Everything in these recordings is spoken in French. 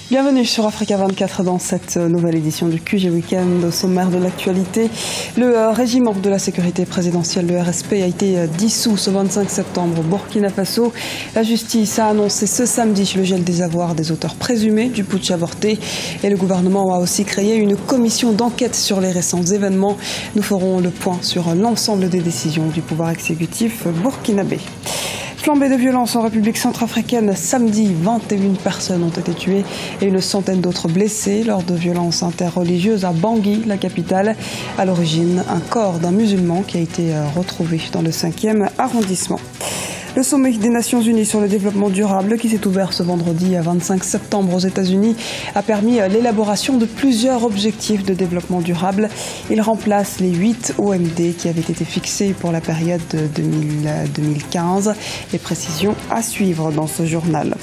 Bienvenue sur Africa 24 dans cette nouvelle édition du QG Weekend. Au sommaire de l'actualité, le régiment de la sécurité présidentielle, le RSP, a été dissous ce 25 septembre au Burkina Faso. La justice a annoncé ce samedi le gel des avoirs des auteurs présumés du putsch avorté. Et le gouvernement a aussi créé une commission d'enquête sur les récents événements. Nous ferons le point sur l'ensemble des décisions du pouvoir exécutif burkinabé. Flambée de violence en République centrafricaine. Samedi, 21 personnes ont été tuées et une centaine d'autres blessées lors de violences interreligieuses à Bangui, la capitale. À l'origine, un corps d'un musulman qui a été retrouvé dans le 5e arrondissement. Le sommet des Nations Unies sur le développement durable qui s'est ouvert ce vendredi à 25 septembre aux États-Unis a permis l'élaboration de plusieurs objectifs de développement durable. Il remplace les 8 OMD qui avaient été fixés pour la période 2015. Les précisions à suivre dans ce journal.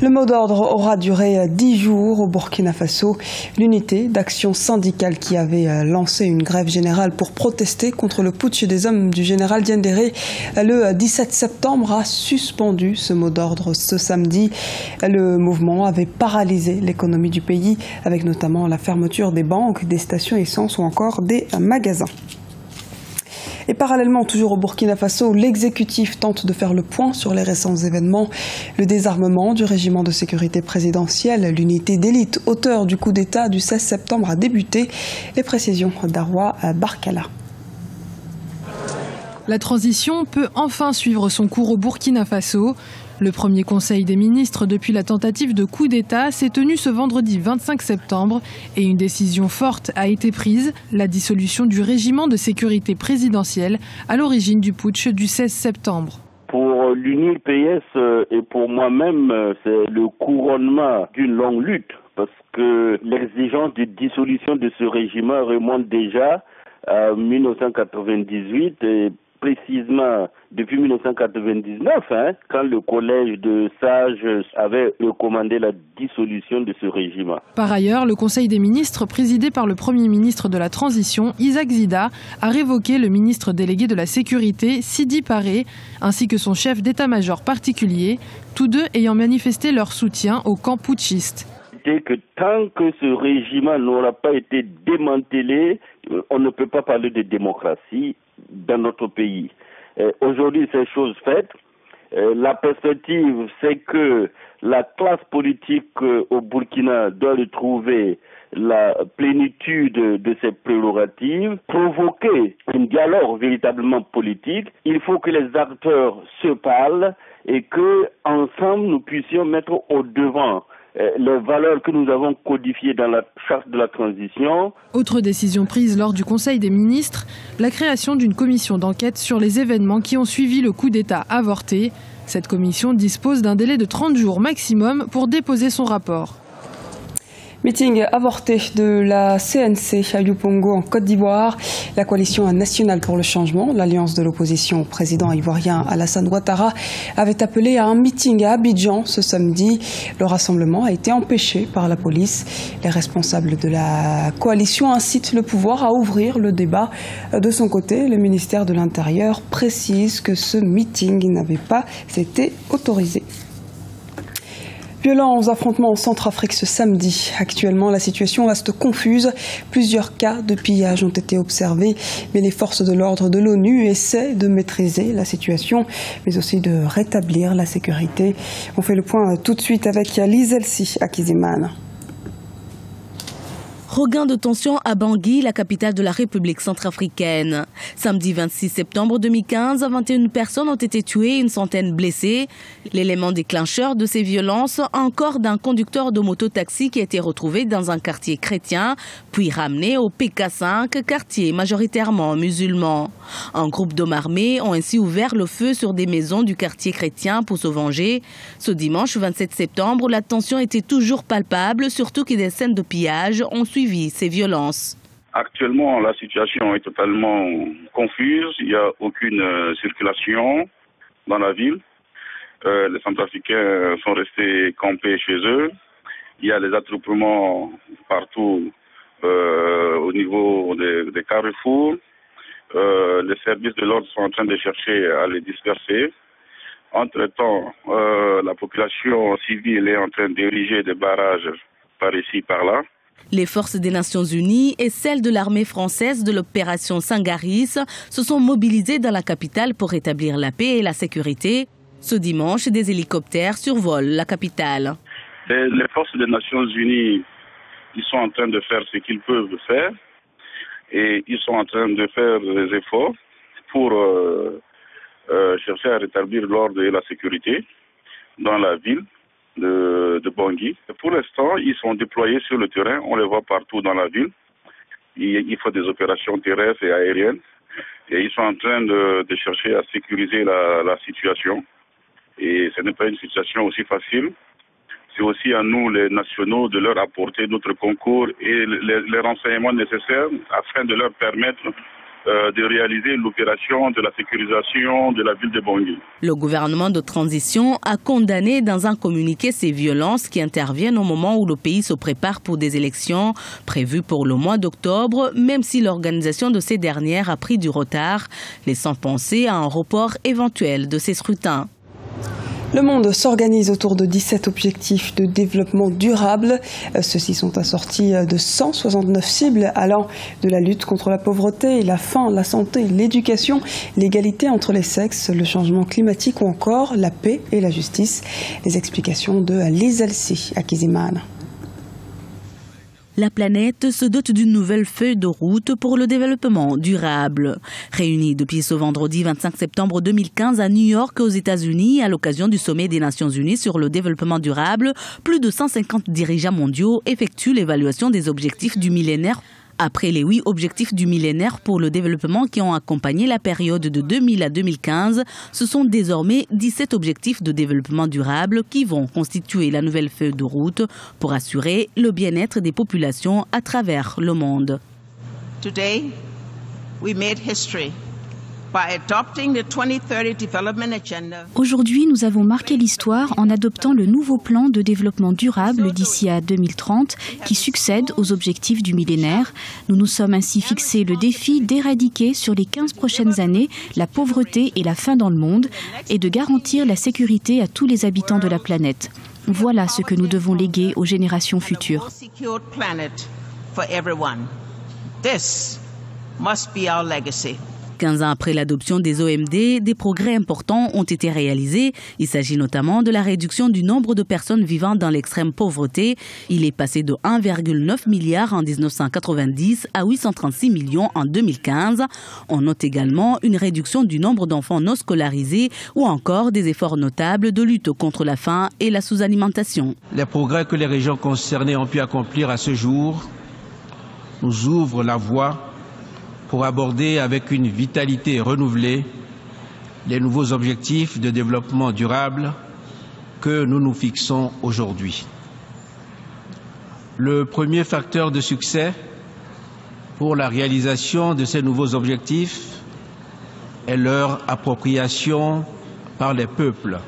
Le mot d'ordre aura duré 10 jours au Burkina Faso. L'unité d'action syndicale qui avait lancé une grève générale pour protester contre le putsch des hommes du général Diendéré le 17 septembre a suspendu ce mot d'ordre ce samedi. Le mouvement avait paralysé l'économie du pays avec notamment la fermeture des banques, des stations essence ou encore des magasins. Et parallèlement, toujours au Burkina Faso, l'exécutif tente de faire le point sur les récents événements. Le désarmement du régiment de sécurité présidentielle, l'unité d'élite auteur du coup d'État du 16 septembre a débuté. Les précisions d'Arwa Barkala. La transition peut enfin suivre son cours au Burkina Faso. Le premier conseil des ministres depuis la tentative de coup d'État s'est tenu ce vendredi 25 septembre et une décision forte a été prise, la dissolution du régiment de sécurité présidentielle à l'origine du putsch du 16 septembre. Pour l'UNIPS et pour moi-même, c'est le couronnement d'une longue lutte parce que l'exigence de dissolution de ce régiment remonte déjà à 1998 et précisément depuis 1999, quand le collège de sages avait recommandé la dissolution de ce régiment. Par ailleurs, le Conseil des ministres, présidé par le Premier ministre de la Transition, Isaac Zida, a révoqué le ministre délégué de la Sécurité, Sidi Paré, ainsi que son chef d'état-major particulier, tous deux ayant manifesté leur soutien au camp putschiste. Que tant que ce régiment n'aura pas été démantelé, on ne peut pas parler de démocratie dans notre pays. Aujourd'hui, c'est chose faite. La perspective, c'est que la classe politique au Burkina doit retrouver la plénitude de ses prérogatives, provoquer un dialogue véritablement politique. Il faut que les acteurs se parlent et que ensemble nous puissions mettre au devant les valeurs que nous avons codifiées dans la charte de la transition. Autre décision prise lors du Conseil des ministres, la création d'une commission d'enquête sur les événements qui ont suivi le coup d'État avorté. Cette commission dispose d'un délai de 30 jours maximum pour déposer son rapport. Meeting avorté de la CNC à Youpongo en Côte d'Ivoire. La coalition nationale pour le changement, l'alliance de l'opposition au président ivoirien Alassane Ouattara, avait appelé à un meeting à Abidjan ce samedi. Le rassemblement a été empêché par la police. Les responsables de la coalition incitent le pouvoir à ouvrir le débat. De son côté, le ministère de l'Intérieur précise que ce meeting n'avait pas été autorisé. Violents affrontements en Centrafrique ce samedi. Actuellement, la situation reste confuse. Plusieurs cas de pillage ont été observés, mais les forces de l'ordre de l'ONU essaient de maîtriser la situation, mais aussi de rétablir la sécurité. On fait le point tout de suite avec Lise Elsi à Kiziman. Regain de tension à Bangui, la capitale de la République centrafricaine. Samedi 26 septembre 2015, 21 personnes ont été tuées et une centaine blessées. L'élément déclencheur de ces violences, encore d'un conducteur de moto-taxi qui a été retrouvé dans un quartier chrétien, puis ramené au PK5, quartier majoritairement musulman. Un groupe d'hommes armés ont ainsi ouvert le feu sur des maisons du quartier chrétien pour se venger. Ce dimanche 27 septembre, la tension était toujours palpable, surtout que des scènes de pillage ont suivi ces violences. Actuellement, la situation est totalement confuse. Il n'y a aucune circulation dans la ville. Les Centrafricains sont restés campés chez eux. Il y a des attroupements partout au niveau des carrefours. Les services de l'ordre sont en train de chercher à les disperser. Entre-temps, la population civile est en train d'ériger des barrages par ici, par là. Les forces des Nations Unies et celles de l'armée française de l'opération Sangaris se sont mobilisées dans la capitale pour rétablir la paix et la sécurité. Ce dimanche, des hélicoptères survolent la capitale. Les forces des Nations Unies, ils sont en train de faire ce qu'ils peuvent faire et ils sont en train de faire des efforts pour chercher à rétablir l'ordre et la sécurité dans la ville de Bangui. Pour l'instant, ils sont déployés sur le terrain, on les voit partout dans la ville. Il faut des opérations terrestres et aériennes et ils sont en train de chercher à sécuriser la situation. Et ce n'est pas une situation aussi facile. C'est aussi à nous, les nationaux, de leur apporter notre concours et les renseignements nécessaires afin de leur permettre de réaliser l'opération de la sécurisation de la ville de Bangui. Le gouvernement de transition a condamné dans un communiqué ces violences qui interviennent au moment où le pays se prépare pour des élections prévues pour le mois d'octobre, même si l'organisation de ces dernières a pris du retard, laissant penser à un report éventuel de ces scrutins. Le monde s'organise autour de 17 objectifs de développement durable. Ceux-ci sont assortis de 169 cibles allant de la lutte contre la pauvreté, la faim, la santé, l'éducation, l'égalité entre les sexes, le changement climatique ou encore la paix et la justice. Les explications de Lise Alcy à Kizimane. La planète se dote d'une nouvelle feuille de route pour le développement durable. Réunie depuis ce vendredi 25 septembre 2015 à New York aux États-Unis à l'occasion du sommet des Nations Unies sur le développement durable, plus de 150 dirigeants mondiaux effectuent l'évaluation des objectifs du millénaire. Après les 8 objectifs du millénaire pour le développement qui ont accompagné la période de 2000 à 2015, ce sont désormais 17 objectifs de développement durable qui vont constituer la nouvelle feuille de route pour assurer le bien-être des populations à travers le monde. Today, we made history. Aujourd'hui, nous avons marqué l'histoire en adoptant le nouveau plan de développement durable d'ici à 2030 qui succède aux objectifs du millénaire. Nous nous sommes ainsi fixé le défi d'éradiquer sur les 15 prochaines années la pauvreté et la faim dans le monde et de garantir la sécurité à tous les habitants de la planète. Voilà ce que nous devons léguer aux générations futures. 15 ans après l'adoption des OMD, des progrès importants ont été réalisés. Il s'agit notamment de la réduction du nombre de personnes vivant dans l'extrême pauvreté. Il est passé de 1,9 milliard en 1990 à 836 millions en 2015. On note également une réduction du nombre d'enfants non scolarisés ou encore des efforts notables de lutte contre la faim et la sous-alimentation. Les progrès que les régions concernées ont pu accomplir à ce jour nous ouvrent la voie pour aborder avec une vitalité renouvelée les nouveaux objectifs de développement durable que nous nous fixons aujourd'hui. Le premier facteur de succès pour la réalisation de ces nouveaux objectifs est leur appropriation par les peuples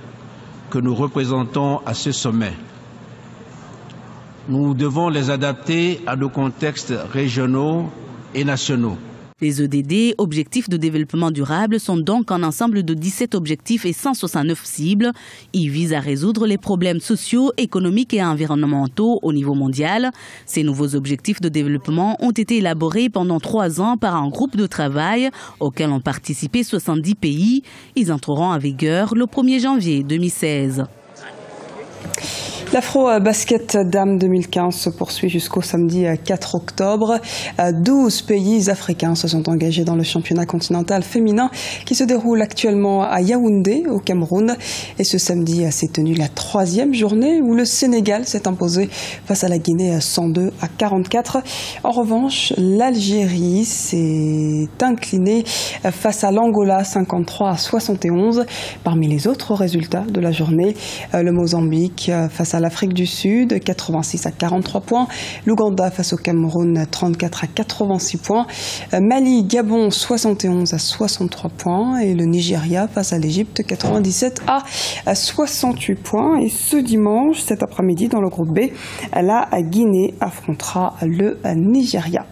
que nous représentons à ce sommet. Nous devons les adapter à nos contextes régionaux et nationaux. Les EDD, objectifs de développement durable, sont donc un ensemble de 17 objectifs et 169 cibles. Ils visent à résoudre les problèmes sociaux, économiques et environnementaux au niveau mondial. Ces nouveaux objectifs de développement ont été élaborés pendant 3 ans par un groupe de travail auquel ont participé 70 pays. Ils entreront en vigueur le 1er janvier 2016. L'Afro-Basket Dames 2015 se poursuit jusqu'au samedi 4 octobre. 12 pays africains se sont engagés dans le championnat continental féminin qui se déroule actuellement à Yaoundé, au Cameroun. Et ce samedi s'est tenue la 3e journée où le Sénégal s'est imposé face à la Guinée 102 à 44. En revanche, l'Algérie s'est inclinée face à l'Angola 53 à 71. Parmi les autres résultats de la journée, le Mozambique face à l'Afrique du Sud, 86 à 43 points. L'Ouganda face au Cameroun, 34 à 86 points. Mali, Gabon, 71 à 63 points. Et le Nigeria face à l'Égypte, 97 à 68 points. Et ce dimanche, cet après-midi, dans le groupe B, la Guinée affrontera le Nigeria.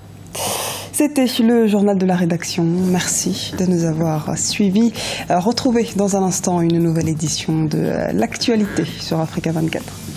C'était le journal de la rédaction. Merci de nous avoir suivis. Retrouvez dans un instant une nouvelle édition de l'actualité sur Africa 24.